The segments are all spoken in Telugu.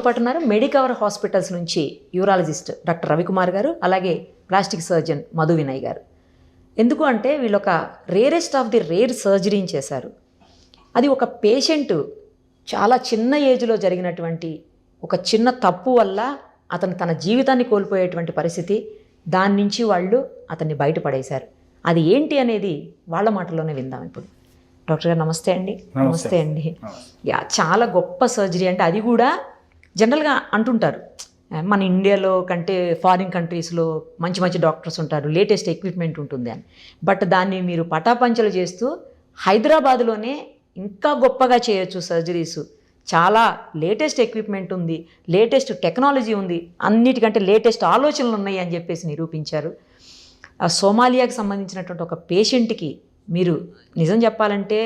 పాటు ఉన్నారు మెడికవర్ హాస్పిటల్స్ నుంచి యూరాలజిస్ట్ డాక్టర్ రవికుమార్ గారు, అలాగే ప్లాస్టిక్ సర్జన్ మధు వినయ్ గారు. ఎందుకు అంటే వీళ్ళొక రేరెస్ట్ ఆఫ్ ది రేర్ సర్జరీని చేశారు. అది ఒక పేషెంట్ చాలా చిన్న ఏజ్లో జరిగినటువంటి ఒక చిన్న తప్పు వల్ల అతను తన జీవితాన్ని కోల్పోయేటువంటి పరిస్థితి, దాని నుంచి వాళ్ళు అతన్ని బయటపడేశారు. అది ఏంటి అనేది వాళ్ళ మాటల్లోనే విందాం ఇప్పుడు. డాక్టర్ గారు నమస్తే అండి. నమస్తే అండి. చాలా గొప్ప సర్జరీ. అంటే అది కూడా జనరల్గా అంటుంటారు మన ఇండియాలో కంటే ఫారిన్ కంట్రీస్లో మంచి మంచి డాక్టర్స్ ఉంటారు, లేటెస్ట్ ఎక్విప్మెంట్ ఉంటుంది అని. బట్ దాన్ని మీరు పటాపంచలు చేస్తూ హైదరాబాద్లోనే ఇంకా గొప్పగా చేయొచ్చు సర్జరీస్. చాలా లేటెస్ట్ ఎక్విప్మెంట్ ఉంది, లేటెస్ట్ టెక్నాలజీ ఉంది, అన్నిటికంటే లేటెస్ట్ ఆలోచనలు ఉన్నాయి అని చెప్పేసి నిరూపించారు. సోమాలియాకి సంబంధించినటువంటి ఒక పేషెంట్కి మీరు నిజం చెప్పాలంటే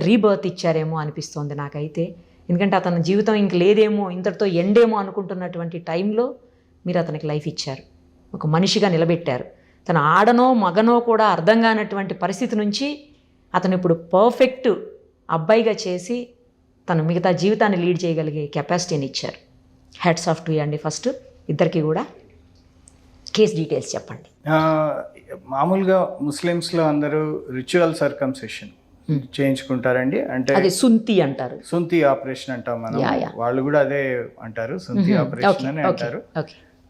రీబర్త్ ఇచ్చారేమో అనిపిస్తోంది నాకైతే. ఎందుకంటే అతని జీవితం ఇంక లేదేమో, ఇంతటితో ఎండేమో అనుకుంటున్నటువంటి టైంలో మీరు అతనికి లైఫ్ ఇచ్చారు, ఒక మనిషిగా నిలబెట్టారు. తన ఆడనో మగనో కూడా అర్థం కానటువంటి పరిస్థితి నుంచి అతను ఇప్పుడు పర్ఫెక్ట్ అబ్బాయిగా చేసి తను మిగతా జీవితాన్ని లీడ్ చేయగలిగే కెపాసిటీని ఇచ్చారు. హ్యాట్స్ ఆఫ్ టు యూ అండి. ఫస్ట్ ఇద్దరికి కూడా కేస్ డీటెయిల్స్ చెప్పండి. మామూలుగా ముస్లిమ్స్లో అందరూ రిచువల్ సర్కంసెషన్ చేయించుకుంటారండి. అంటే అది సుంతి అంటారు, సుంతి ఆపరేషన్ అంటాం మనం. వాళ్ళు కూడా అదే అంటారు, సుంతి ఆపరేషన్ అని అంటారు.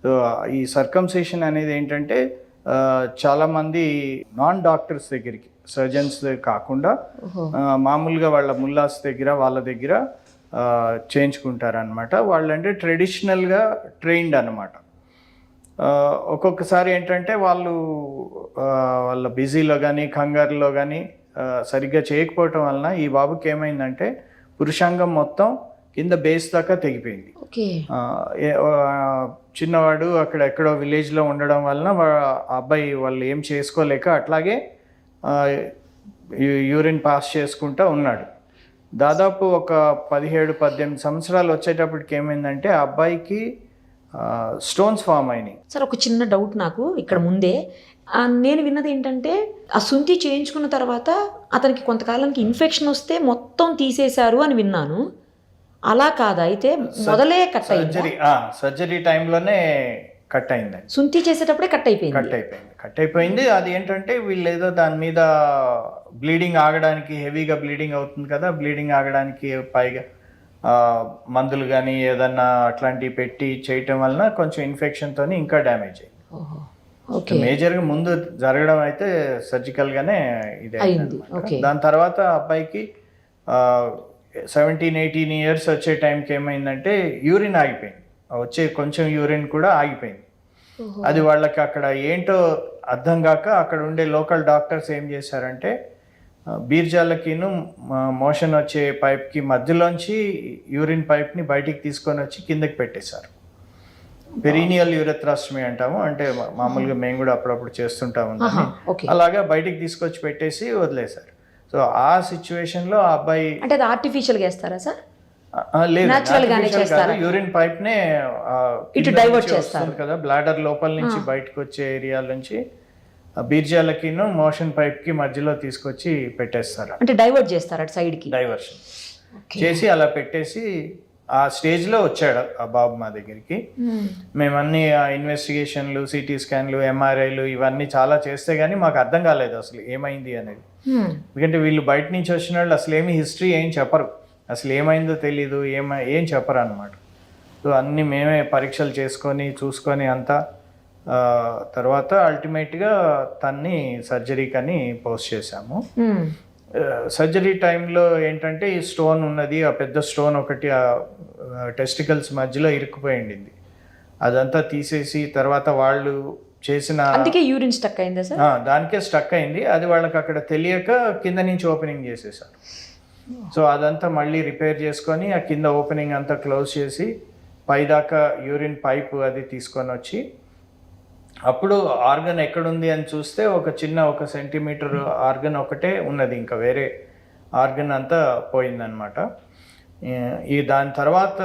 సో ఈ సర్కంసెషన్ అనేది ఏంటంటే చాలా మంది నాన్ డాక్టర్స్ దగ్గరికి, సర్జన్స్ కాకుండా మామూలుగా వాళ్ళ ముల్లాస్ దగ్గర వాళ్ళ దగ్గర చేయించుకుంటారనమాట. వాళ్ళంటే ట్రెడిషనల్గా ట్రైన్డ్ అనమాట. ఒక్కొక్కసారి ఏంటంటే వాళ్ళ బిజీలో కానీ కంగారులో కానీ సరిగ్గా చేయకపోవటం వలన ఈ బాబుకి ఏమైందంటే పురుషాంగం మొత్తం కింద బేస్ దాకా తెగిపోయింది. చిన్నవాడు అక్కడ ఎక్కడో విలేజ్లో ఉండడం వలన అబ్బాయి వాళ్ళు ఏం చేసుకోలేక అట్లాగే యూరిన్ పాస్ చేసుకుంటూ ఉన్నాడు. దాదాపు ఒక 17-18 సంవత్సరాలు వచ్చేటప్పటికి ఏమైందంటే ఆ అబ్బాయికి స్టోన్స్ ఫామ్ అయినాయి. సార్ ఒక చిన్న డౌట్ నాకు ఇక్కడ ముందే. నేను విన్నది ఏంటంటే ఆ సుంతి చేయించుకున్న తర్వాత అతనికి కొంతకాలానికి ఇన్ఫెక్షన్ వస్తే మొత్తం తీసేశారు అని విన్నాను. అలా కాదా? అయితే మొదలే కట్ అయింది, సర్జరీ టైంలోనే కట్ అయింది. సుంతి చేసేటప్పుడే కట్ అయిపోయింది. అది ఏంటంటే వీళ్ళు ఏదో దాని మీద బ్లీడింగ్ ఆగడానికి, హెవీగా బ్లీడింగ్ అవుతుంది కదా, బ్లీడింగ్ ఆగడానికి పైగా మందులు కానీ ఏదన్నా అట్లాంటివి పెట్టి చేయటం వలన కొంచెం ఇన్ఫెక్షన్తో ఇంకా డ్యామేజ్ అయింది. మేజర్గా ముందు జరగడం అయితే సర్జికల్గానే ఇదే అయింది. దాని తర్వాత అబ్బాయికి 17-18 ఇయర్స్ వచ్చే టైంకి ఏమైందంటే యూరిన్ ఆగిపోయింది, వచ్చే కొంచెం యూరిన్ కూడా ఆగిపోయింది. అది వాళ్ళకి అక్కడ ఏంటో అర్థం కాక అక్కడ ఉండే లోకల్ డాక్టర్స్ ఏం చేశారంటే బీర్జాలకిను మోషన్ వచ్చే పైప్కి మధ్యలోంచి యూరిన్ పైప్ని బయటికి తీసుకొని వచ్చి కిందకి పెట్టేశారు. పెరీనియల్ యూరెథ్రాస్టమీ అంటాము, అంటే మామూలుగా మేము కూడా అప్పుడప్పుడు చేస్తుంటాము. అలాగా బయటికి తీసుకొచ్చి పెట్టేసి వదిలేశారు. సో ఆ సిచ్యువేషన్లో ఆ అబ్బాయి అంటే అది ఆర్టిఫిషియల్గా వేస్తారా సార్? లేదు, యూరిన్ పైప్ నే ఇటు డైవర్ట్ చేస్తారు కదా, బ్లాడర్ లోపల నుంచి బయటకు వచ్చే ఏరియా నుంచి బీర్జాలకిను మోషన్ పైప్ కి మధ్యలో తీసుకొచ్చి పెట్టేస్తారు. అంటే డైవర్ట్ చేస్తారు అటు సైడ్ కి, డైవర్షన్ చేసి అలా పెట్టేసి ఆ స్టేజ్ లో వచ్చాడు ఆ బాబు మా దగ్గరికి. మేమన్నీ ఇన్వెస్టిగేషన్లు, సిటీ స్కాన్లు, ఎంఆర్ఐలు ఇవన్నీ చాలా చేస్తే గానీ మాకు అర్థం కాలేదు అసలు ఏమైంది అనేది. ఎందుకంటే వీళ్ళు బయట నుంచి వచ్చిన వాళ్ళు అసలు ఏమి హిస్టరీ ఏం చెప్పరు, అసలు ఏమైందో తెలీదు, ఏం చెప్పరు అనమాట. సో అన్నీ మేమే పరీక్షలు చేసుకొని చూసుకొని అంతా తర్వాత అల్టిమేట్గా తన్ని సర్జరీకి అని పోస్ట్ చేశాము. సర్జరీ టైంలో ఏంటంటే ఈ స్టోన్ ఉన్నది, ఆ పెద్ద స్టోన్ ఒకటి టెస్టికల్స్ మధ్యలో ఇరుక్కుపోయింది. అదంతా తీసేసి తర్వాత వాళ్ళు చేసిన యూరిన్ స్టక్ అయిందా సార్? దానికే స్టక్ అయింది. అది వాళ్ళకి అక్కడ తెలియక కింద నుంచి ఓపెనింగ్ చేసేసారు. సో అదంతా మళ్ళీ రిపేర్ చేసుకొని ఆ కింద ఓపెనింగ్ అంతా క్లోజ్ చేసి పైదాకా యూరిన్ పైప్ అది తీసుకొని వచ్చి అప్పుడు ఆర్గన్ ఎక్కడుంది అని చూస్తే ఒక సెంటీమీటర్ ఆర్గన్ ఒకటే ఉన్నది, ఇంకా వేరే ఆర్గన్ అంతా పోయిందనమాట. దాని తర్వాత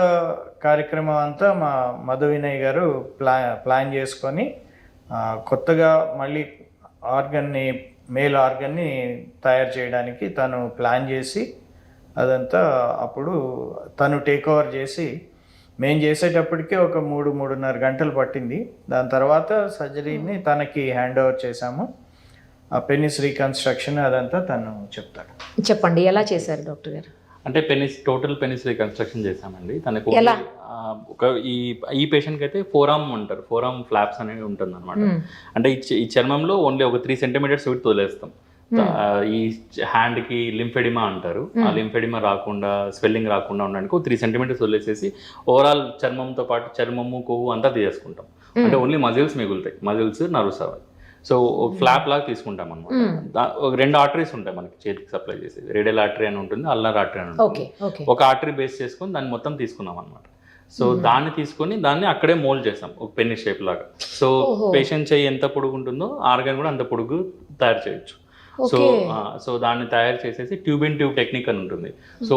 కార్యక్రమం అంతా మా మధు వినయ్ గారు ప్లాన్ చేసుకొని కొత్తగా మళ్ళీ మేల్ ఆర్గన్ని తయారు చేయడానికి తను ప్లాన్ చేసి అదంతా అప్పుడు తను టేక్ ఓవర్ చేసి మేము చేసేటప్పటికే ఒక 3-3.5 గంటలు పట్టింది. దాని తర్వాత సర్జరీని తనకి హ్యాండ్ ఓవర్ చేశాము. ఆ పెనిస్ రీకన్స్ట్రక్షన్ అదంతా తను చెప్తాడు. చెప్పండి ఎలా చేశారు డాక్టర్ గారు? అంటే టోటల్ పెనిస్ రీకన్స్ట్రక్షన్ చేశామండి. తనకు ఒక ఈ పేషెంట్కి అయితే ఫోరామ్ అంటారు, ఫోరామ్ ఫ్లాప్స్ అనేవి ఉంటుంది అనమాట. అంటే ఈ చర్మంలో ఓన్లీ ఒక 3 సెంటీమీటర్స్ ఒకటి తోలేస్తాం. ఈ హ్యాండ్కి లింఫెడిమా అంటారు. ఆ లింఫెడిమా రాకుండా, స్వెల్లింగ్ రాకుండా ఉండడానికి ఒక 3 సెంటీమీటర్స్ వదిలేసేసి ఓవరాల్ చర్మంతో పాటు చర్మము, కొవ్వు అంతా తీసేసుకుంటాం. అంటే ఓన్లీ మజిల్స్ మిగులుతాయి, మజిల్స్, నర్వ్స్ అవ్వాలి. సో ఫ్లాప్ లాగా తీసుకుంటాం అనమాట. 2 ఆర్టరీస్ ఉంటాయి మనకి చేతికి సప్లై చేసేది. రేడియల్ ఆర్టరీ అని ఉంటుంది, అల్నర్ ఆర్టరీ అని ఉంటుంది. ఒక ఆర్టరీ బేస్ చేసుకొని దాన్ని మొత్తం తీసుకున్నాం అనమాట. సో దాన్ని తీసుకొని దాన్ని అక్కడే మోల్డ్ చేస్తాం ఒక పెన్ని షేప్ లాగా. సో పేషెంట్ చెయ్యి ఎంత పొడుగు ఉంటుందో ఆర్గాన్ కూడా అంత పొడుగు తయారు చేయొచ్చు. సో దాన్ని తయారు చేసేసి ట్యూబ్ ఇన్ ట్యూబ్ టెక్నిక్ అని ఉంటుంది. సో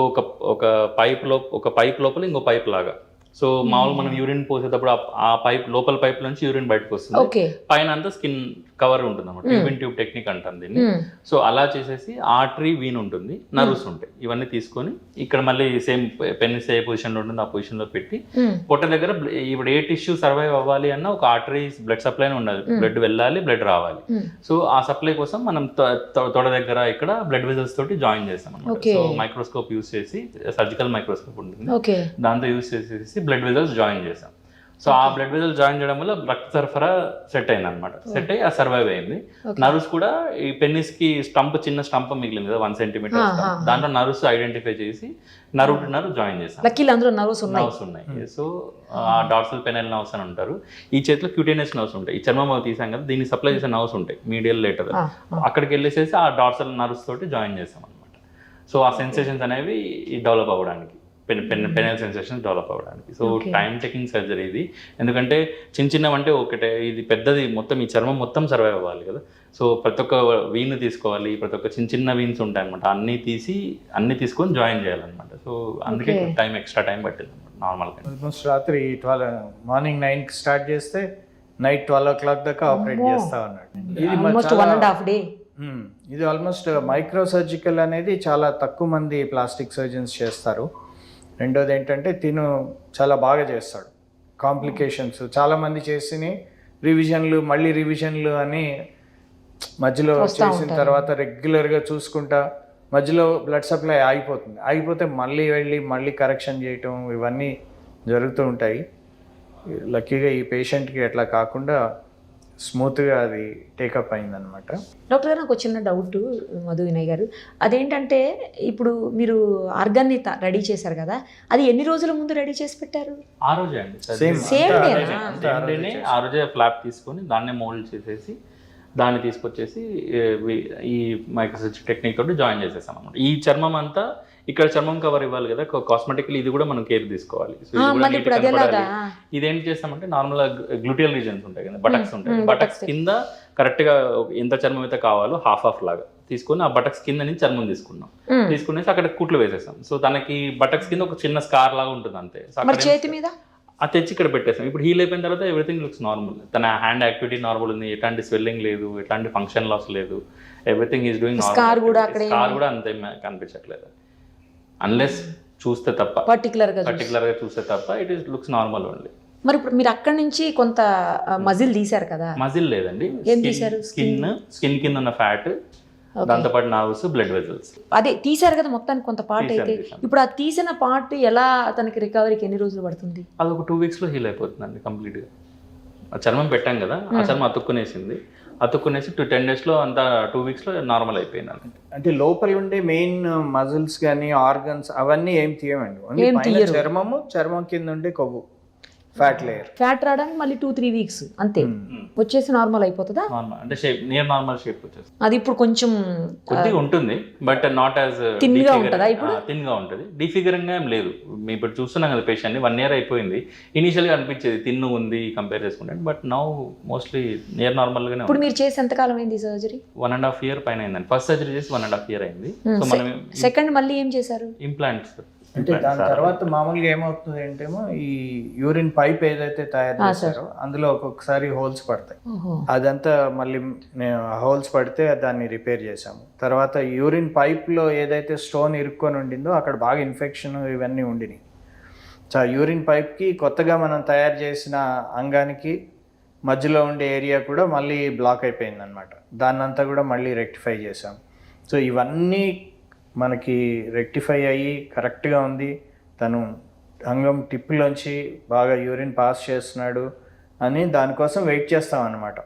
ఒక పైప్ లోపల ఇంకో పైప్ లాగా. సో మామూలు మనం యూరిన్ పోసేటప్పుడు ఆ పైప్ లోపల పైప్ నుంచి యూరిన్ బయటకు వస్తుంది, పైన అంతా స్కిన్ కవర్ ఉంటుంది అన్నమాట. ట్యూబ్ ఇన్ ట్యూబ్ టెక్నిక్ అంటాం దీన్ని. సో అలా చేసేసి ఆర్టరీ, వీన్ ఉంటుంది, నర్వ్స్ ఉంటాయి. ఇవన్నీ తీసుకొని ఇక్కడ మళ్ళీ సేమ్ పెనిస్ ఏ పొజిషన్ లో ఉంటుంది ఆ పొజిషన్ లో పెట్టి పొట్ట దగ్గర ఇప్పుడు ఏ టిష్యూ సర్వైవ్ అవ్వాలి అన్న ఒక ఆర్టరీ బ్లడ్ సప్లై ఉన్నది. బ్లడ్ వెళ్ళాలి, బ్లడ్ రావాలి. సో ఆ సప్లై కోసం మనం తొడ దగ్గర ఇక్కడ బ్లడ్ వెజల్స్ తోటి జాయిన్ చేస్తాం అన్నమాట. సో మైక్రోస్కోప్ యూస్ చేసి, సర్జికల్ మైక్రోస్కోప్ ఉంటుంది, దాంతో యూస్ చేసేసి బ్లడ్ వెజల్స్ జాయిన్ చేసాం. సో ఆ బ్లడ్ వెజల్ జాయిన్ చేయడం వల్ల రక్త సరఫరా సెట్ అయింది అనమాట. సెట్ అయ్యి ఆ సర్వైవ్ అయింది. నర్వ్స్ కూడా ఈ పెన్నిస్ కి చిన్న స్టంప్ మిగిలింది కదా 1 సెంటీమీటర్, దాంట్లో నర్వ్స్ ఐడెంటిఫై చేసి నర్వ్ టు నర్వ్ జాయిన్ చేసాం. నర్వ్స్ ఉన్నాయి. సో ఆ డార్సల్ పెనల్ నర్వ్స్ అని ఉంటారు. ఈ చేతిలో క్యూటేనియస్ నర్వ్స్ ఉంటాయి. ఈ చర్మం తీసాం కదా, దీన్ని సప్లై చేసే నర్వ్స్ ఉంటాయి మీడియల్ లేటర్. అక్కడికి వెళ్ళేసేసి ఆ డార్సల్ నర్వ్స్ తోటి జాయిన్ చేసాం అనమాట. సో ఆ సెన్సేషన్స్ అనేవి డెవలప్ అవ్వడానికి, పెనల్ సెన్సేషన్స్ డెవలప్ అవ్వడానికి. సో టైం టేకింగ్ సర్జరీ ఇది. ఎందుకంటే చిన్నవంటే ఒకటే, ఇది పెద్దది మొత్తం ఈ చర్మం మొత్తం సర్వైవ్ అవ్వాలి కదా. సో ప్రతి ఒక్క వీన్ తీసుకోవాలి, ప్రతి ఒక్క చిన్న వీన్స్ ఉంటాయి అనమాట. అన్ని తీసుకొని జాయిన్ చేయాలన్నమాట. సో అందుకే ఎక్స్ట్రా టైం పట్టింది అనమాట. నార్మల్గా ఆల్మోస్ట్ రాత్రి మార్నింగ్ 9కి స్టార్ట్ చేస్తే నైట్ 12 o'clock దాకా ఆపరేట్ చేస్తా ఉన్నాడు. ఇది ఆల్మోస్ట్ మైక్రో సర్జికల్ అనేది చాలా తక్కువ మంది ప్లాస్టిక్ సర్జన్స్ చేస్తారు. రెండోది ఏంటంటే తిను చాలా బాగా చేస్తాడు. కాంప్లికేషన్స్ చాలామంది చేసి మళ్ళీ రివిజన్లు అని మధ్యలో చేసిన తర్వాత రెగ్యులర్గా చూసుకుంటా మధ్యలో బ్లడ్ సప్లై ఆగిపోతే మళ్ళీ కరెక్షన్ చేయటం ఇవన్నీ జరుగుతూ ఉంటాయి. లక్కీగా ఈ పేషెంట్కి అట్లా కాకుండా స్మూత్గా అది టేకప్ అయిందనమాట. డాక్టర్ గారు నాకు చిన్న డౌట్ మధు వినయ్ గారు, అదేంటంటే ఇప్పుడు మీరు ఆర్గాన్ని రెడీ చేశారు కదా, అది ఎన్ని రోజుల ముందు రెడీ చేసి పెట్టారు? ఆ రోజే అండి. ఆ రోజే ఫ్లాప్ తీసుకొని దాన్నే మోల్డ్ చేసేసి దాన్ని తీసుకొచ్చేసి ఈ మైక్రోసర్జరీ టెక్నిక్ తోటి జాయిన్ చేసేసాం అనమాట. ఈ చర్మం అంతా ఇక్కడ చర్మం కవర్ ఇవ్వాలి కదా, కాస్మెటికల్ ఇది కూడా మనం కేర్ తీసుకోవాలి. ఇదేం చేస్తామంటే నార్మల్గా గ్లూటియల్ రీజన్స్ ఉంటాయి కదా, బటక్స్ ఉంటాయి. బటక్స్ కింద కరెక్ట్గా ఎంత చర్మం అయితే కావాలో హాఫ్ లాగా తీసుకొని ఆ బటక్స్ కింద నుంచి చర్మం తీసుకునేసి అక్కడ కుట్లు వేసేసాం. సో తనకి బటక్స్ కింద ఒక చిన్న స్కార్ లాగా ఉంటుంది అంతే. చేతి మీద అది తెచ్చి ఇక్కడ పెట్టేసాం. ఇప్పుడు హీల్ అయిపోయిన తర్వాత ఎవ్రీథింగ్ లుక్స్ నార్మల్. తన హ్యాండ్ యాక్టివిటీ నార్మల్ ఉంది, ఎట్లాంటి స్వెల్లింగ్ లేదు, ఎట్లాంటి ఫంక్షన్ లాస్ లేదు, everything is doing normal. Scar కూడా అంతే కనిపించట్లేదు అన్లెస్ చూస్తే తప్ప, పర్టికులర్ గా చూస్తే తప్ప it is looks normal only. మరి ఇప్పుడు మీరు అక్కడ నుంచి కొంత మజిల్ తీశారు కదా? మజిల్ లేదండి, ఏం తీశారు? స్కిన్ కింద ఉన్న ఫ్యాట్, దాంతో పాటు నర్వ్స్, బ్లడ్ వెజల్స్. అదే తీశారు కదా మొత్తానికి కొంత పార్ట్. అయితే ఇప్పుడు ఆ తీసిన పార్ట్ ఎలా తనకి రికవరీకి ఎన్ని రోజులు పడుతుంది? అది ఒక 2 weeks లో హీల్ అయిపోతుందండి కంప్లీట్ గా. ఆ చర్మం పెట్టాం కదా, ఆ చర్మం అతుక్కునేసి 10 days లో అంతా 2 weeks లో నార్మల్ అయిపోయింది. అంటే లోపల ఉండే మెయిన్ మజిల్స్ కానీ ఆర్గన్స్ అవన్నీ ఏం తీయమండి, ఓన్లీ పైన చర్మం కింద ఉండే కొవ్వు ఫ్యాట్ రావడానికి మళ్ళీ 2-3 weeks అంతే, వచ్చేసి నార్మల్ అయిపోతుందా? అంటే షేప్ నియర్ నార్మల్ షేప్ వచ్చేస్తుంది. అది ఇప్పుడు కొంచెం కొద్దిగా ఉంటుంది, బట్ నాట్ యాజ్ థిన్ గా ఉంటుందా? ఇప్పుడు థిన్ గా ఉంటుంది, డిఫిగరింగ్ గా ఏం లేదు. మేము ఇప్పుడు చూస్తున్నాం కదా పేషెంట్ ని, 1 year అయిపోయింది. ఇనిషియల్ గా అనిపించేది థిన్ ఉంది కంపేర్ చేసుకుంటే, but now mostly near normal గానే. ఇప్పుడు మీరు చేసి ఎంత కాలం అయింది సర్జరీ? 1.5 year పైన అయిందండి. ఫస్ట్ సర్జరీ చేసి 1.5 year అయింది. సో మనం సెకండ్ మళ్ళీ ఏం చేశారు? ఇంప్లాంట్స్. అంటే దాని తర్వాత మామూలుగా ఏమవుతుంది అంటేమో ఈ యూరిన్ పైప్ ఏదైతే తయారు చేస్తారో అందులో ఒక్కొక్కసారి హోల్స్ పడతాయి. అదంతా మళ్ళీ హోల్స్ పడితే దాన్ని రిపేర్ చేసాము. తర్వాత యూరిన్ పైప్లో ఏదైతే స్టోన్ ఇరుక్కొని ఉండిందో అక్కడ బాగా ఇన్ఫెక్షన్ ఇవన్నీ ఉండినాయి. యూరిన్ పైప్కి కొత్తగా మనం తయారు చేసిన అంగానికి మధ్యలో ఉండే ఏరియా కూడా మళ్ళీ బ్లాక్ అయిపోయింది అనమాట. దాన్నంతా కూడా మళ్ళీ రెక్టిఫై చేసాం. సో ఇవన్నీ మనకి రెక్టిఫై అయ్యి కరెక్ట్గా ఉంది, తను అంగం టిప్పులోంచి బాగా యూరిన్ పాస్ చేస్తున్నాడు అని దానికోసం వెయిట్ చేస్తాం అన్నమాట.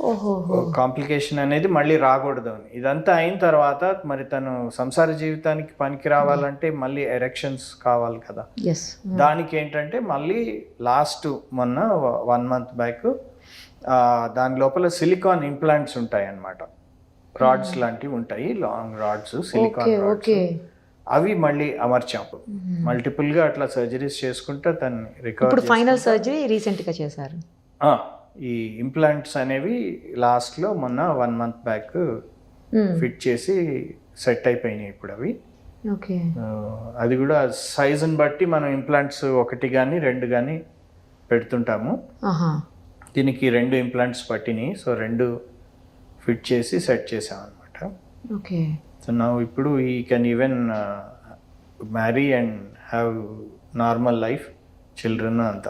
ఓహో, కాంప్లికేషన్ అనేది మళ్ళీ రాకూడదు అని. ఇదంతా అయిన తర్వాత మరి తను సంసార జీవితానికి పనికి రావాలంటే మళ్ళీ ఎరెక్షన్స్ కావాలి కదా. ఎస్. దానికి ఏంటంటే మళ్ళీ లాస్ట్ మొన్న 1 month బ్యాక్ దాని లోపల సిలికాన్ ఇంప్లాంట్స్ ఉంటాయి అన్నమాట. రాడ్స్ లాంటివి ఉంటాయి, లాంగ్ రాడ్స్, సిలికాన్ రాడ్స్. అవి మళ్ళీ అమర్చాం. మల్టిపుల్గా అట్లా సర్జరీస్ చేసుకుంటే తను రికవర్. ఇప్పుడు ఫైనల్ సర్జరీ రీసెంట్గా చేశారు. ఈ ఇంప్లాంట్స్ అనేవి లాస్ట్లో మొన్న 1 month బ్యాక్ ఫిట్ చేసి సెట్ అయిపోయినాయి ఇప్పుడు అవి. ఓకే. అది కూడా సైజుని బట్టి మనం ఇంప్లాంట్స్ 1 కానీ 2 కానీ పెడుతుంటాము. దీనికి 2 ఇంప్లాంట్స్ పట్టినాయి. సో 2 ఫిట్ చేసి సెట్ చేసాం అనమాట. ఓకే. సో నా ఇప్పుడు ఈ can even marry and have normal life, children అంతా.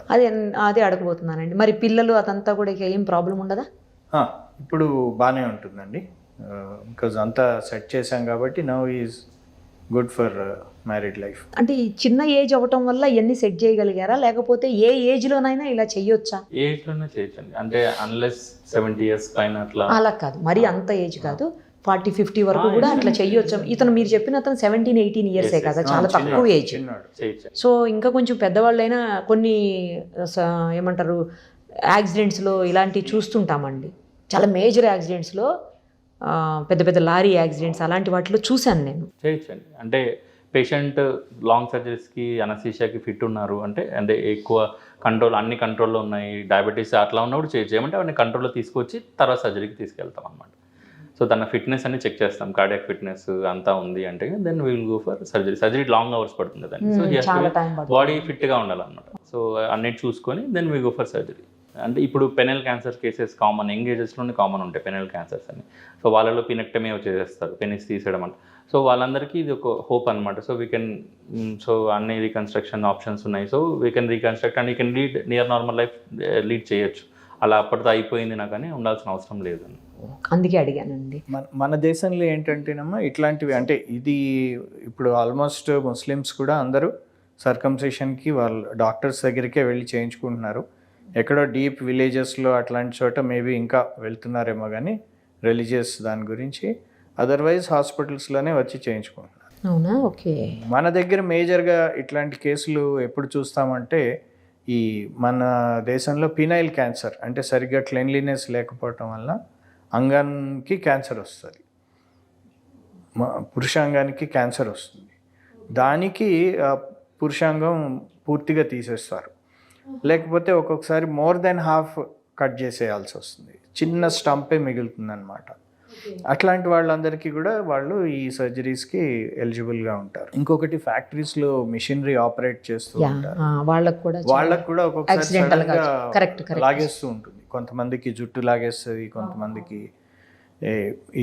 అదే అడగబోతున్నానండి. మరి పిల్లలు అదంతా కూడా ఇక ఏం ప్రాబ్లం ఉండదా? ఇప్పుడు బాగానే ఉంటుందండి, బికాజ్ అంతా సెట్ చేసాం కాబట్టి now is good for married life. అంటే ఈ చిన్న ఏజ్ అవ్వటం వల్ల ఇవన్నీ సెట్ చేయగలిగారా, లేకపోతే ఏ ఏజ్లోనైనా ఇలా చెయ్యొచ్చా? ఏజ్లోనే చేయొచ్చండి, అంటే అన్లెస్ 70 years పైన అట్లా. అలా కాదు, మరి అంత ఏజ్ కాదు, 40-50 వరకు కూడా అట్లా చెయ్యొచ్చు. ఇతను మీరు చెప్పిన అతను 17-18 years కదా, చాలా తక్కువ ఏజ్. సో ఇంకా కొంచెం పెద్దవాళ్ళైనా కొన్ని ఏమంటారు యాక్సిడెంట్స్లో ఇలాంటివి చూస్తుంటామండి. చాలా మేజర్ యాక్సిడెంట్స్లో, పెద్ద పెద్ద లారీ యాక్సిడెంట్స్ అలాంటి వాటిలో చూశాను నేను. చేయొచ్చండి, అంటే పేషెంట్ లాంగ్ సర్జరీస్కి అనస్థీషియాకి ఫిట్ ఉన్నారు అంటే ఎక్కువ కంట్రోల్, అన్ని కంట్రోల్లో ఉన్నాయి, డయాబెటీస్ అట్లా ఉన్నప్పుడు చేయమంటే అవన్నీ కంట్రోల్లో తీసుకొచ్చి తర్వాత సర్జరీకి తీసుకెళ్తాం అనమాట. సో తన ఫిట్నెస్ అన్ని చెక్ చేస్తాం, కార్డియాక్ ఫిట్నెస్ అంతా ఉంది అంటే then we will go for surgery long hours పడుతుంది దాన్ని. సో బాడీ ఫిట్గా ఉండాలన్నమాట. సో అన్నిటి చూసుకొని then we go for surgery. అంటే ఇప్పుడు penile cancer cases common, young ఏజెస్లోనే కామన్ ఉంటాయి పెనల్ క్యాన్సర్స్ అని. సో వాళ్ళలో పినెక్టమీ చేసేస్తారు, పెనిస్ తీసేయడం అంటే. సో వాళ్ళందరికీ ఇది ఒక హోప్ అనమాట. సో వీ కెన్, సో అన్ని రీకన్స్ట్రక్షన్ ఆప్షన్స్ ఉన్నాయి. So we can reconstruct and you can lead near normal life lead చేయొచ్చు. అలా అప్పటితో అయిపోయింది నాకు అని ఉండాల్సిన అవసరం లేదని అందుకే అడిగానండి. మన దేశంలో ఏంటంటేనమ్మా ఇట్లాంటివి, అంటే ఇది ఇప్పుడు ఆల్మోస్ట్ ముస్లిమ్స్ కూడా అందరూ సర్కంసిషన్కి వాళ్ళు డాక్టర్స్ దగ్గరికే వెళ్ళి చేయించుకుంటున్నారు. ఎక్కడో డీప్ విలేజెస్లో అట్లాంటి చోట మేబీ ఇంకా వెళ్తున్నారేమో కానీ రిలీజియస్ దాని గురించి, అదర్వైజ్ హాస్పిటల్స్లోనే వచ్చి చేయించుకుంటున్నారు. అవునా? ఓకే. మన దగ్గర మేజర్గా ఇట్లాంటి కేసులు ఎప్పుడు చూస్తామంటే ఈ మన దేశంలో పినైల్ క్యాన్సర్, అంటే సరిగ్గా క్లెన్లీనెస్ లేకపోవటం వల్ల అంగానికి క్యాన్సర్ వస్తుంది, పురుషాంగానికి క్యాన్సర్ వస్తుంది. దానికి పురుషాంగం పూర్తిగా తీసేస్తారు, లేకపోతే ఒక్కొక్కసారి మోర్ దెన్ హాఫ్ కట్ చేసేయాల్సి వస్తుంది, చిన్న స్టంపే మిగులుతుంది అనమాట. అట్లాంటి వాళ్ళందరికీ కూడా వాళ్ళు ఈ సర్జరీస్కి ఎలిజిబుల్గా ఉంటారు. ఇంకొకటి ఫ్యాక్టరీస్లో మిషనరీ ఆపరేట్ చేస్తూ ఉంటారు, వాళ్ళకు కూడా ఒక్కొక్కసారి లాగేస్తూ ఉంటుంది. కొంతమందికి జుట్టు లాగేస్తుంది, కొంతమందికి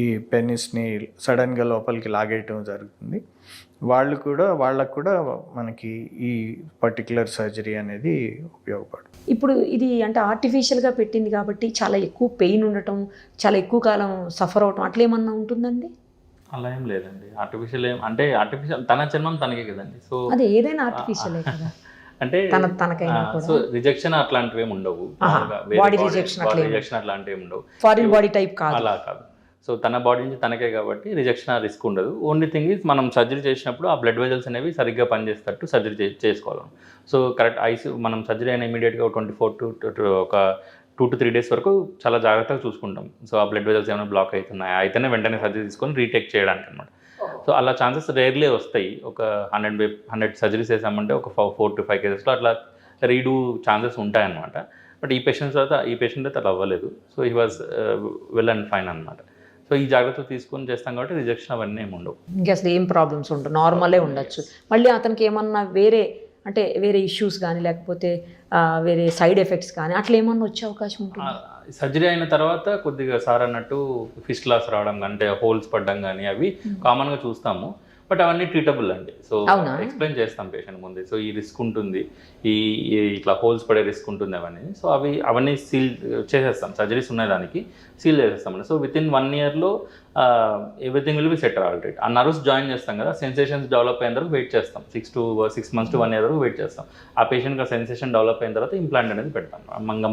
ఈ పెనిస్ని సడన్గా లోపలికి లాగేయటం జరుగుతుంది. వాళ్ళకు కూడా మనకి ఈ పర్టికులర్ సర్జరీ అనేది ఉపయోగపడుతుంది. ఇప్పుడు ఇది అంటే ఆర్టిఫిషియల్గా పెట్టింది కాబట్టి చాలా ఎక్కువ పెయిన్ ఉండటం, చాలా ఎక్కువ కాలం సఫర్ అవటం అట్లా ఏమన్నా ఉంటుందండి? అలా ఏం లేదండి. ఆర్టిఫిషియల్ అంటే ఆర్టిఫిషియల్ తన జన్మం తనకే కదండి. సో అదే ఏదైనా ఆర్టిఫిషియలే కదా, అంటే తనకైనా కూడా. సో రిజెక్షన్ అట్లాంటివి ఏమి ఉండవు, బాడీ రిజెక్షన్ అట్లాంటివి ఉండవు, ఫారిన్ బాడీ టైప్ కాదు, అలా కాదు. సో తన బాడీ నుంచి తనకే కాబట్టి రిజెక్షన్ ఆ రిస్క్ ఉండదు. ఓన్లీ థింగ్ ఈజ్ మనం సర్జరీ చేసినప్పుడు ఆ బ్లడ్ వెజల్స్ అనేవి సరిగ్గా పనిచేసేటట్టు సర్జరీ చేసుకోవాలి. సో కరెక్ట్ మనం సర్జరీ అయిన ఇమీడియట్గా 24 to ఒక 2 to 3 days వరకు చాలా జాగ్రత్తగా చూసుకుంటాం. సో ఆ బ్లడ్ వెజల్స్ ఏమైనా బ్లాక్ అవుతున్నాయి అయితేనే వెంటనే సర్జరీ తీసుకొని రీటేక్ చేయడానికి అనమాట. సో అలా ఛాన్సెస్ రేర్లీ వస్తాయి. ఒక 100 సర్జరీస్ చేసామంటే ఒక 4 to 5 cases అట్లా రీడూ ఛాన్సెస్ ఉంటాయన్నమాట. బట్ ఈ పేషెంట్ అయితే అలా అవ్వలేదు. So he was well and fine అనమాట. సో ఈ జాగ్రత్తలు తీసుకొని చేస్తాం కాబట్టి రిజెక్షన్ అవన్నీ ఏమి ఉండవు. ఇంకా అసలు ఏం ప్రాబ్లమ్స్ ఉండవు, నార్మలే ఉండొచ్చు. మళ్ళీ అతనికి ఏమన్నా వేరే ఇష్యూస్ కానీ లేకపోతే వేరే సైడ్ ఎఫెక్ట్స్ కానీ అట్లా ఏమన్నా వచ్చే అవకాశం ఉంటుంది? సర్జరీ అయిన తర్వాత కొద్దిగా సార్ అన్నట్టు ఫిస్టులాస్ రావడం, అంటే హోల్స్ పడడం కానీ అవి కామన్గా చూస్తాము. బట్ అవన్నీ ట్రీటబుల్ అండి. సో అవునా? ఎక్స్ప్లెయిన్ చేస్తాం పేషెంట్ ముందే. సో ఈ రిస్క్ ఉంటుంది, ఇట్లా హోల్స్ పడే రిస్క్ ఉంటుంది అవన్నీ. సో అవన్నీ సీల్ చేసేస్తాం, సర్జరీస్ ఉన్నాయి దానికి సీల్ చేసేస్తాం. సో విత్ ఇన్ 1 yearలో everything will be set already. ఆ నర్వ్స్ జాయిన్ చేస్తాం కదా, సెన్సేషన్స్ డెవలప్ అయిన వరకు వెయిట్ చేస్తాం. 6 months to 1 year వరకు వెయిట్ చేస్తాం. ఆ పేషెంట్కి ఆ సెన్సేషన్ డెవలప్ అయిన తర్వాత ఇంప్లాంట్ అనేది పెడతాం.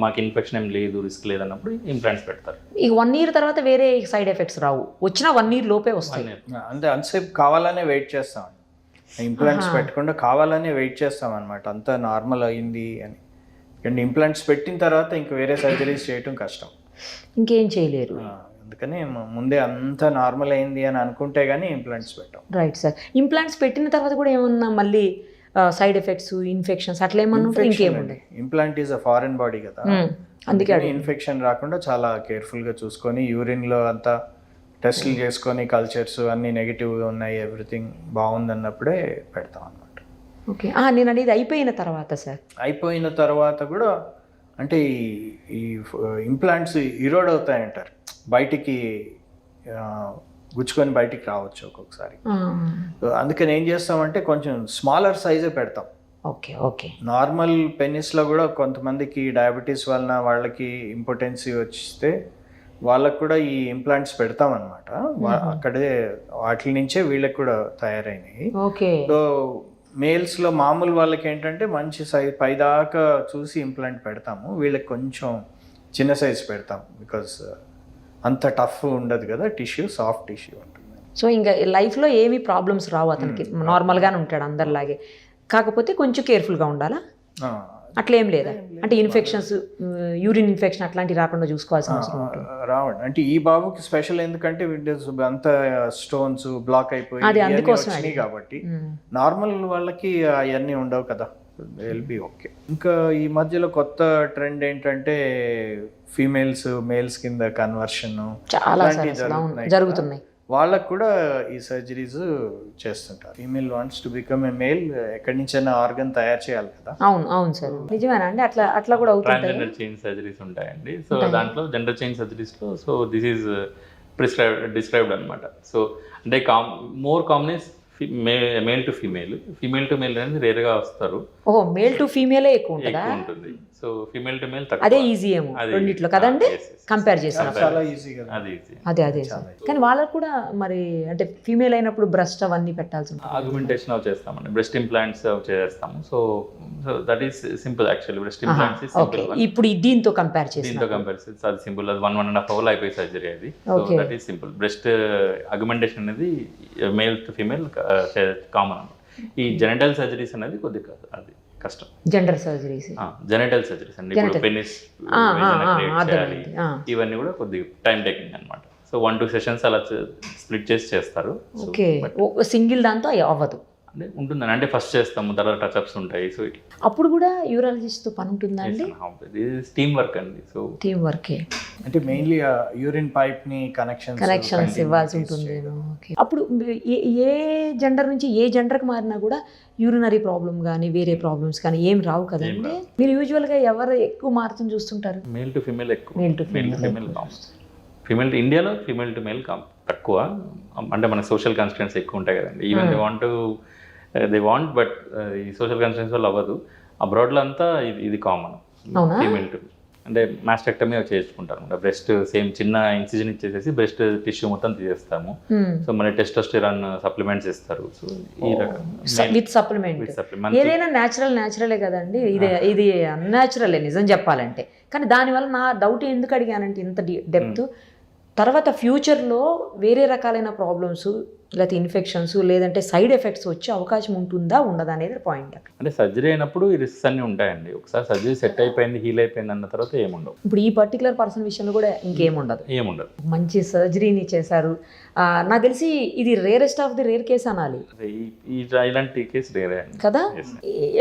మాకు ఇన్ఫెక్షన్ ఏం లేదు, రిస్క్ లేదన్నప్పుడు ఇంప్లాంట్స్ పెడతారు. ఇక 1 year తర్వాత వేరే సైడ్ ఎఫెక్ట్స్ రావు, వచ్చిన 1 year లోపే వస్తాయి. అంటే అంతసేపు కావాలనే వెయిట్ చేస్తాం, ఇంప్లాంట్స్ పెట్టకుండా కావాలనే వెయిట్ చేస్తాం అనమాట, అంతా నార్మల్ అయింది అని. అండ్ ఇంప్లాంట్స్ పెట్టిన తర్వాత ఇంక వేరే సర్జరీస్ చేయటం కష్టం, ఇంకేం చేయలేరు. అందుకని ముందే అంతా నార్మల్ అయింది అని అనుకుంటే కానీ ఇంప్లాంట్స్ పెట్టాం. Right sir. ఇంప్లాంట్స్ పెట్టిన తర్వాత కూడా ఏమన్నా మళ్ళీ సైడ్ ఎఫెక్ట్స్, ఇన్ఫెక్షన్స్ అట్లా ఏమన్నా ఉంటే ఇంకేముండే? Implant is a foreign body కదా, అందుకే ఇన్ఫెక్షన్ రాకుండా చాలా కేర్ఫుల్గా చూసుకొని యూరిన్లో అంతా టెస్టులు చేసుకొని కల్చర్స్ అన్నీ నెగిటివ్గా ఉన్నాయి, ఎవ్రీథింగ్ బాగుందన్నప్పుడే పెడతాం అన్నమాట. ఓకే. నేను అనేది అయిపోయిన తర్వాత సార్? అయిపోయిన తర్వాత కూడా అంటే ఈ ఇంప్లాంట్స్ ఇరోడ్ అవుతాయంటారు, బయటికి గుచ్చుకొని బయటికి రావచ్చు ఒక్కొక్కసారి. అందుకని ఏం చేస్తామంటే కొంచెం స్మాలర్ సైజే పెడతాం. Okay okay. నార్మల్ పెన్నిస్లో కూడా కొంతమందికి డయాబెటీస్ వలన వాళ్ళకి ఇంపార్టెన్సీ వస్తే వాళ్ళకు కూడా ఈ ఇంప్లాంట్స్ పెడతాం అనమాట. అక్కడే వాటి నుంచే వీళ్ళకి కూడా తయారైనవి. ఓకే. సో మేల్స్లో మామూలు వాళ్ళకి ఏంటంటే మంచి సైజ్ పైదాకా చూసి ఇంప్లాంట్ పెడతాము, వీళ్ళకి కొంచెం చిన్న సైజ్ పెడతాం, బికాస్ అంత టఫ్ ఉండదు కదా, టిష్యూ సాఫ్ట్ టిష్యూ ఉంటుంది. సో ఇంకా లైఫ్లో ఏమీ ప్రాబ్లమ్స్ రావు అతనికి, నార్మల్గానే ఉంటాడు అందరిలాగే, కాకపోతే కొంచెం కేర్ఫుల్గా ఉండాలా? అట్లేం లేదా? అంటే ఇన్ఫెక్షన్స్, యూరిన్ ఇన్ఫెక్షన్ అట్లాంటివి రాకుండా చూసుకోవాల్సిన అవసరం ఉంటుంది. రావండి. అంటే ఈ బాబుకి స్పెషల్ ఎందుకంటే విండోస్ అంత స్టోన్స్ బ్లాక్ అయిపోయి వచ్చినాయి కాబట్టి, నార్మల్ వాళ్ళకి అవన్నీ ఉండవు కదా, ఎల్బి ఓకే. ఇంకా ఈ మధ్యలో కొత్త ట్రెండ్ ఏంటంటే ఫీమేల్స్ మేల్స్ కింద కన్వర్షన్ చాలా జరుగుతున్నాయి, వాళ్ళకు కూడా ఈ సర్జరీస్ చేస్తుంటారు. Female wants to become a male, ఎక్కడి నుంచైనా ఆర్గన్ తయారు చేయాలి కదా. అవును అవును సార్, నిజమేనా అండి? అట్లా కూడా అవుతుంది. ట్రాన్స్జెండర్ చేంజ్ సర్జరీస్ ఉంటాయండి. సో దాంట్లో జెండర్ చేంజ్ సర్జరీస్లో సో దిస్ ఈజ్ డిస్క్రైబ్డ్ అనమాట. సో అంటే more common is male to female. Female to male అనేది రేర్గా వస్తారు. ఓహో, మేల్ టు ఫీమేలే ఎక్కువ ఉంటుంది. సో ఫీమేల్ టు మేల్ అదే ఈజీ ఏమో రెండిట్లో కదండి, కంపేర్ చేస్తాం. చాలా ఈజీ కదా, అదే కానీ వాళ్ళకు కూడా మరి అంటే ఫీమేల్ అయినప్పుడు బ్రెస్ట్ అవన్నీ పెట్టాల్సి ఉంటుంది. ఆగ్మెంటేషన్ చేస్తామండి, బ్రెస్ట్ ఇంప్లాంట్స్ చేస్తాము. So that is simple actually. Breast implants is simple. ఇప్పుడు దీంతో కంపేర్ చేసి అది సింపుల్, అది 1.5 hours అయిపోయి సర్జరీ అది. So that is simple. Breast augmentation అనేది మేల్ టు ఫీమేల్ కామన్. ఈ జెనిటల్ సర్జరీస్ అనేది కొద్దిగా అది కష్టం. జెండర్ సర్జరీస్, జెనిటల్ సర్జరీస్ అండి. ఇప్పుడు పెనిస్ ఇవన్నీ కూడా కొద్దిగా టైం టేకింగ్ అనమాట. సో 1-2 sessions అలా స్ప్లిట్ చేసి చేస్తారు. ఓకే. సింగిల్ దాంతో అవ్వదు అంటే ఉంటుందండి, అంటే ఫస్ట్ చేస్తాము, తర్వాత టచ్అప్స్ ఉంటాయి. సో అప్పుడు కూడా యూరాలజిస్ట్తో పని ఉంటుందా అండి? టీమ్ వర్క్ అండి. సో టీమ్ వర్కే అంటే మెయిన్లీ యూరిన్ పైప్ ని కనెక్షన్స్ ఇవ్వాల్సి ఉంటుంది. అప్పుడు ఏ జెండర్ నుంచి ఏ జెండర్కి మారినా కూడా యూరినరీ ప్రాబ్లం కానీ వేరే ప్రాబ్లమ్స్ కానీ ఏం రావు కదండి. మీరు యూజువల్గా ఎవరు ఎక్కువ మారుతుంది చూస్తుంటారు? మేల్ టు ఫీమేల్ ఎక్కువ. మేల్ టు ఫీమేల్ ఫీమేల్ ఇండియాలో ఫీమేల్ టు మేల్ తక్కువ. అంటే మన సోషల్ కన్స్ట్రెంట్స్ ఎక్కువ ఉంటాయి కదండి. ఈవెన్ దే వాంట్ బట్ ఈ సోషల్ కన్స్ట్రెంట్స్ వల్ల అవ్వదు. అబ్రాడ్లో అంతా ఇది కామన్. ఫీమేల్ టు అంటే మాస్టెక్టమీ చేసుకుంటారు. బ్రెస్ట్ సేమ్ చిన్న ఇన్సిజన్ ఇచ్చేసేసి బ్రెస్ట్ టిష్యూ మొత్తం తీసేస్తాము. సో మళ్ళీ టెస్టోస్టెరాన్ సప్లిమెంట్స్ ఇస్తారు. సో ఈ రకంగా విత్ సప్లిమెంట్ ఏదైనా న్యాచురలే కదండి. ఇది అన్యాచురలే నిజం చెప్పాలంటే. కానీ దానివల్ల నా డౌట్ ఎందుకు అడిగానంటే ఇంత డెప్త్, తర్వాత ఫ్యూచర్లో వేరే రకాలైన ప్రాబ్లమ్స్ లేకపోతే ఇన్ఫెక్షన్స్ లేదంటే సైడ్ ఎఫెక్ట్స్ వచ్చే అవకాశం ఉంటుందా ఉండదా అనేది పాయింట్. అంటే సర్జరీ అయినప్పుడు ఈ రిస్క్స్ అన్నీ ఉంటాయండి. ఒకసారి సర్జరీ సెట్ అయిపోయింది, హీల్ అయిపోయింది అన్న తర్వాత ఏముండవు. ఇప్పుడు ఈ పర్టికులర్ పర్సన్ విషయంలో కూడా ఏముండదు. మంచి సర్జరీని చేశారు. నాకు తెలిసి ఇది rarest of the rare case అనాలి. ఇలాంటి కేసు రేరే కదా.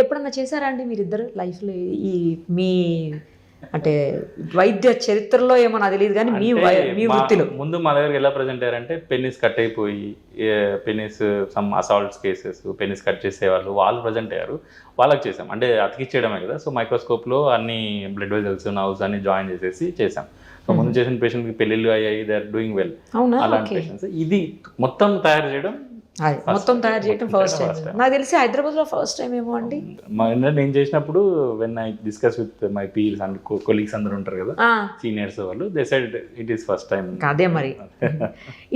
ఎప్పుడన్నా చేశారా అండి మీరిద్దరు లైఫ్లో? ఈ మీ అంటే వైద్య చరిత్రలో ఏమో నాకు తెలియదు కానీ మీ వృత్తిలో ముందు మా దగ్గరికి ఎలా ప్రజెంట్ అయ్యారంటే పెన్నిస్ కట్ అయిపోయి పెన్నిస్ సమ్ అసాల్ట్స్ కేసెస్ పెన్నిస్ కట్ చేసేవాళ్ళు, వాళ్ళు ప్రజెంట్ అయ్యారు. వాళ్ళకి చేసాం. అంటే అతికిచ్చేయడమే కదా. సో మైక్రోస్కోప్లో అన్ని బ్లడ్ వెజల్స్ నర్వ్స్ అన్ని జాయిన్ చేసేసి చేసాం. సో ముందు చేసిన పేషెంట్కి పెళ్ళిళ్ళు అయ్యాయి, దే ఆర్ డూయింగ్ వెల్. అలాంటి పేషెంట్స్ ఇది మొత్తం తయారు చేయడం అది మొత్తం తయారు చేయడం ఫస్ట్ టైం. నాకు తెలిసి హైదరాబాద్లో ఫస్ట్ టైం ఏమో అండి. నేను చేసినప్పుడు when I discuss with my peers and colleagues అందరూ ఉంటారు కదా సీనియర్స్ వాళ్ళు, they said it is first time. అదే మరి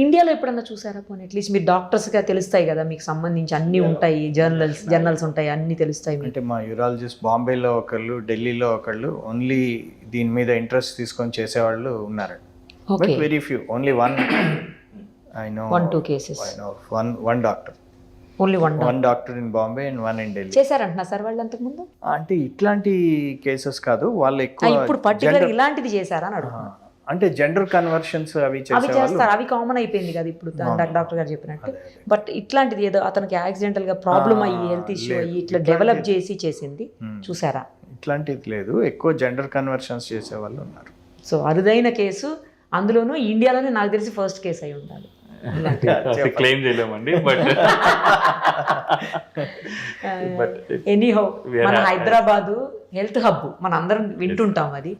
ఇండియాలో ఎప్పుడన్నా చూసారా పోనీ? అట్లీస్ట్ మీరు డాక్టర్స్గా తెలుస్తాయి కదా, మీకు సంబంధించి అన్నీ ఉంటాయి, జర్నల్స్ ఉంటాయి, అన్నీ తెలుస్తాయి మీకు. అంటే మా యూరాలజిస్ట్ బాంబేలో ఒకళ్ళు, ఢిల్లీలో ఒకళ్ళు ఓన్లీ దీని మీద ఇంట్రెస్ట్ తీసుకొని చేసేవాళ్ళు ఉన్నారు. Okay, very few, only one I know 1-2 cases. I know one doctor. Only One doctor in Bombay and one in Delhi. చేశారంటున్నా సార్ వాళ్ళు అంతకుముందు? అంటే ఇట్లాంటి కేసెస్ కాదు, వాళ్ళు ఎక్కువ ఇప్పుడు పర్టికులర్ ఇలాంటిది చేశారా అని అడుగుతున్నా. అంటే జెండర్ కన్వర్షన్స్ అవి అవి చేసేవాళ్ళు. చేస్తారు, అవి కామన్ అయిపోయింది కదా ఇప్పుడు డాక్టర్ గారు చెప్పినట్టు. బట్ ఇట్లాంటిది ఏదో అతనికి యాక్సిడెంటల్ గా ప్రాబ్లం అయ్యి హెల్త్ ఇష్యూ అయ్యి ఇట్లా డెవలప్ చేసి చేసింది చూసారా? ఇట్లాంటిది లేదు, ఎక్కువ జెండర్ కన్వర్షన్స్ చేసేవాళ్ళు ఉన్నారు. సో అరుదైన కేసు, అందులోనూ ఇండియాలోనే నాకు తెలిసి ఫస్ట్ కేసు అయి ఉండాలి. క్లెయిమ్ చేయలేమండి, బట్ ఎనీహౌ మన హైదరాబాదు హెల్త్ హబ్ మన అందరం వింటుంటాం, అది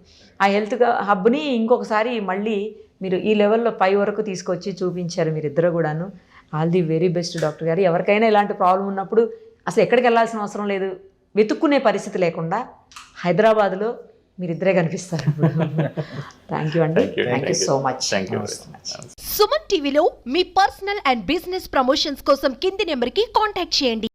ఆ హెల్త్ హబ్ని ఇంకొకసారి మళ్ళీ మీరు ఈ లెవెల్లో పై వరకు తీసుకొచ్చి చూపించారు మీరిద్దరు కూడాను. All the very best doctor గారు. ఎవరికైనా ఇలాంటి ప్రాబ్లం ఉన్నప్పుడు అసలు ఎక్కడికి వెళ్ళాల్సిన అవసరం లేదు, వెతుక్కునే పరిస్థితి లేకుండా హైదరాబాద్లో మీరిద్దరే కనిపిస్తారు. థ్యాంక్ యూ అండి, thank you so much. Suman టీవీలో మీ పర్సనల్ అండ్ బిజినెస్ ప్రమోషన్స్ కోసం కింది నెంబర్కి కాంటాక్ట్ చేయండి.